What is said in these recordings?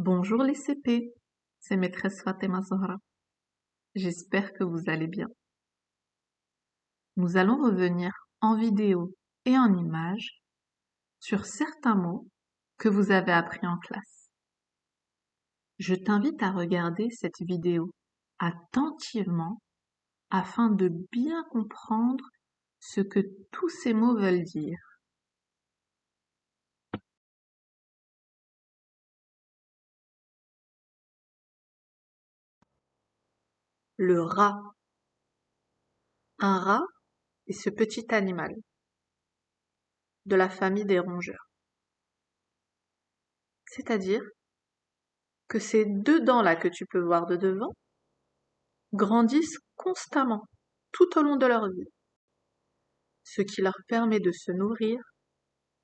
Bonjour les CP, c'est maîtresse Fatima Zahra. J'espère que vous allez bien. Nous allons revenir en vidéo et en images sur certains mots que vous avez appris en classe. Je t'invite à regarder cette vidéo attentivement afin de bien comprendre ce que tous ces mots veulent dire. Le rat. Un rat est ce petit animal de la famille des rongeurs. C'est-à-dire que ces deux dents-là que tu peux voir de devant grandissent constamment tout au long de leur vie, ce qui leur permet de se nourrir,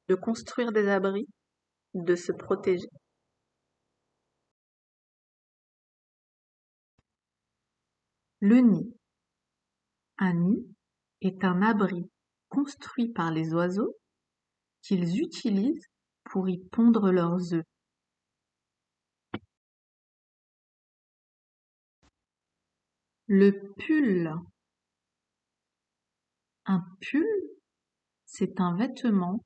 de construire des abris, de se protéger. Le nid. Un nid est un abri construit par les oiseaux qu'ils utilisent pour y pondre leurs œufs. Le pull. Un pull, c'est un vêtement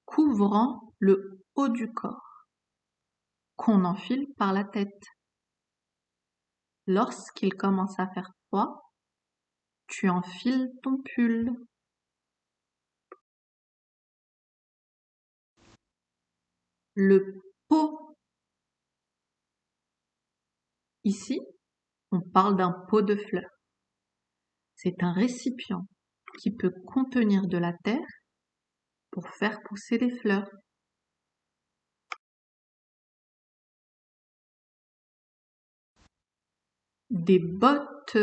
couvrant le haut du corps, qu'on enfile par la tête. Lorsqu'il commence à faire froid, tu enfiles ton pull. Le pot. Ici, on parle d'un pot de fleurs. C'est un récipient qui peut contenir de la terre pour faire pousser les fleurs. Des bottes.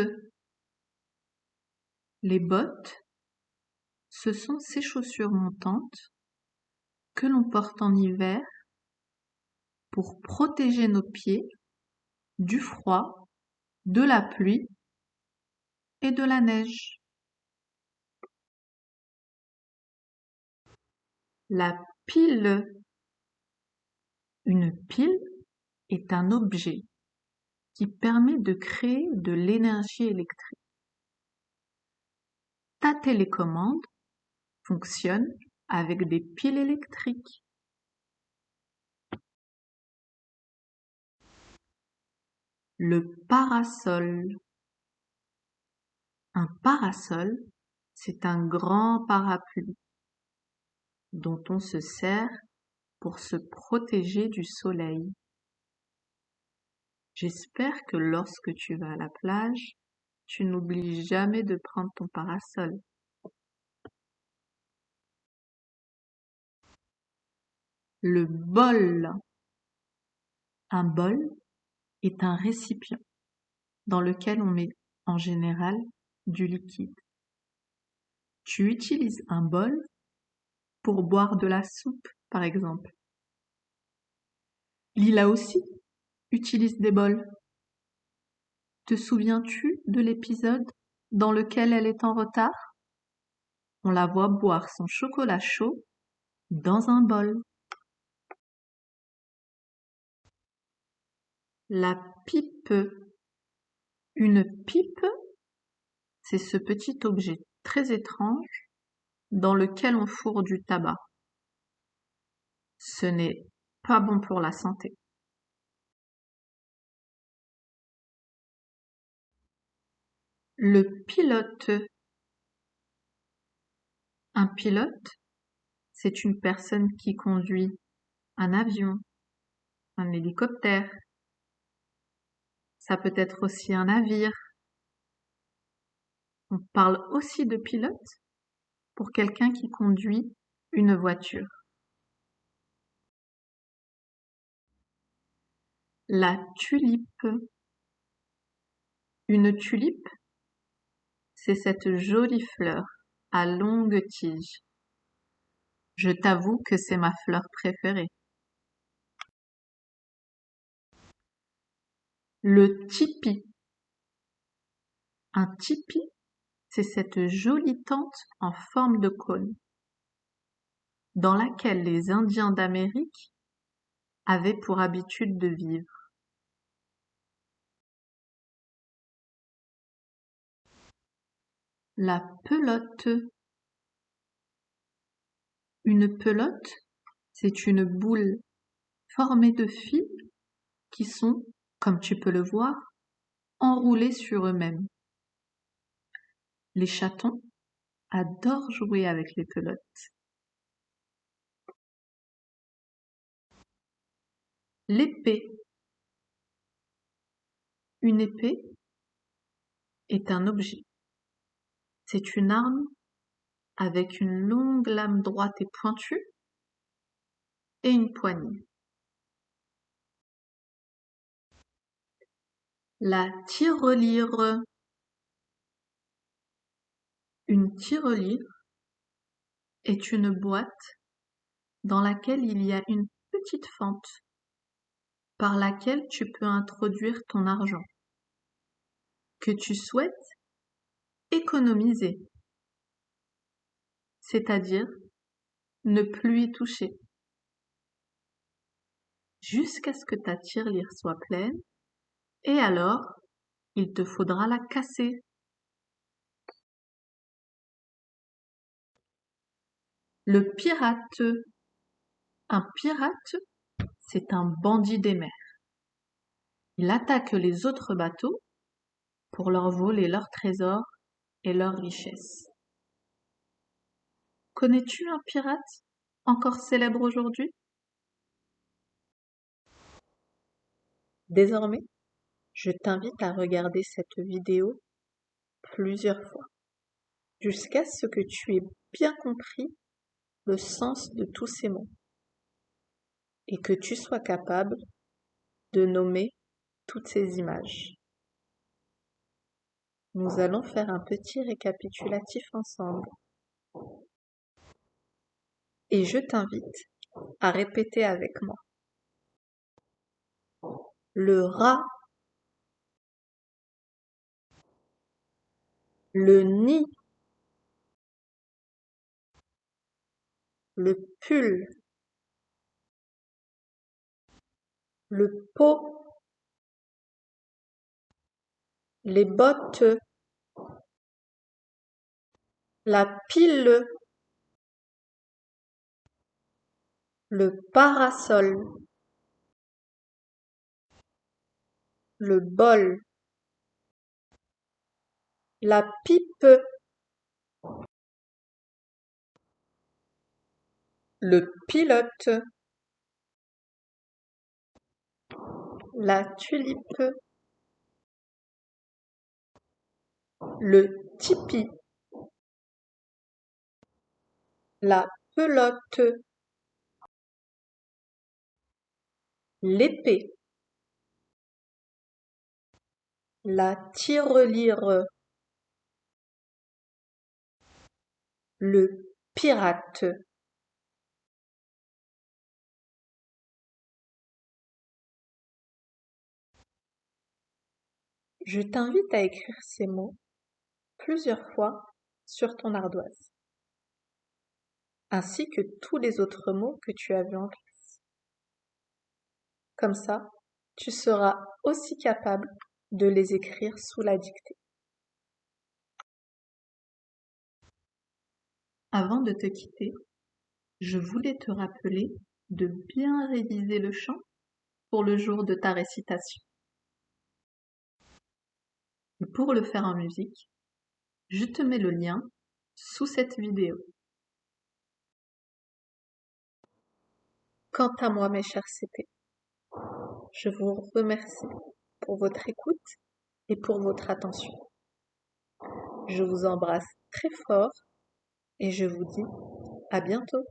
Les bottes, ce sont ces chaussures montantes que l'on porte en hiver pour protéger nos pieds du froid, de la pluie et de la neige. La pile. Une pile est un objet qui permet de créer de l'énergie électrique. Ta télécommande fonctionne avec des piles électriques. Le parasol. Un parasol, c'est un grand parapluie dont on se sert pour se protéger du soleil. J'espère que lorsque tu vas à la plage, tu n'oublies jamais de prendre ton parasol. Le bol. Un bol est un récipient dans lequel on met en général du liquide. Tu utilises un bol pour boire de la soupe, par exemple. Lila aussi utilise des bols. Te souviens-tu de l'épisode dans lequel elle est en retard? On la voit boire son chocolat chaud dans un bol. La pipe. Une pipe, c'est ce petit objet très étrange dans lequel on fourre du tabac. Ce n'est pas bon pour la santé. Le pilote. Un pilote, c'est une personne qui conduit un avion, un hélicoptère. Ça peut être aussi un navire. On parle aussi de pilote pour quelqu'un qui conduit une voiture. La tulipe. Une tulipe, c'est cette jolie fleur à longue tige. Je t'avoue que c'est ma fleur préférée. Le tipi. Un tipi, c'est cette jolie tente en forme de cône dans laquelle les Indiens d'Amérique avait pour habitude de vivre. La pelote. Une pelote, c'est une boule formée de fils qui sont, comme tu peux le voir, enroulés sur eux-mêmes. Les chatons adorent jouer avec les pelotes. L'épée. Une épée est un objet. C'est une arme avec une longue lame droite et pointue et une poignée. La tirelire. Une tirelire est une boîte dans laquelle il y a une petite fente par laquelle tu peux introduire ton argent que tu souhaites économiser, c'est-à-dire ne plus y toucher, jusqu'à ce que ta tirelire soit pleine, et alors il te faudra la casser. Le pirate. Un pirate, c'est un bandit des mers. Il attaque les autres bateaux pour leur voler leurs trésors et leurs richesses. Connais-tu un pirate encore célèbre aujourd'hui? Désormais, je t'invite à regarder cette vidéo plusieurs fois, jusqu'à ce que tu aies bien compris le sens de tous ces mots et que tu sois capable de nommer toutes ces images. Nous allons faire un petit récapitulatif ensemble. Et je t'invite à répéter avec moi. Le rat, le nid, le pull, le pot, les bottes, la pile, le parasol, le bol, la pipe, le pilote, la tulipe, le tipi, la pelote, l'épée, la tirelire, le pirate. Je t'invite à écrire ces mots plusieurs fois sur ton ardoise, ainsi que tous les autres mots que tu as vus en classe. Comme ça, tu seras aussi capable de les écrire sous la dictée. Avant de te quitter, je voulais te rappeler de bien réviser le chant pour le jour de ta récitation. Et pour le faire en musique, je te mets le lien sous cette vidéo. Quant à moi, mes chers CP, je vous remercie pour votre écoute et pour votre attention. Je vous embrasse très fort et je vous dis à bientôt.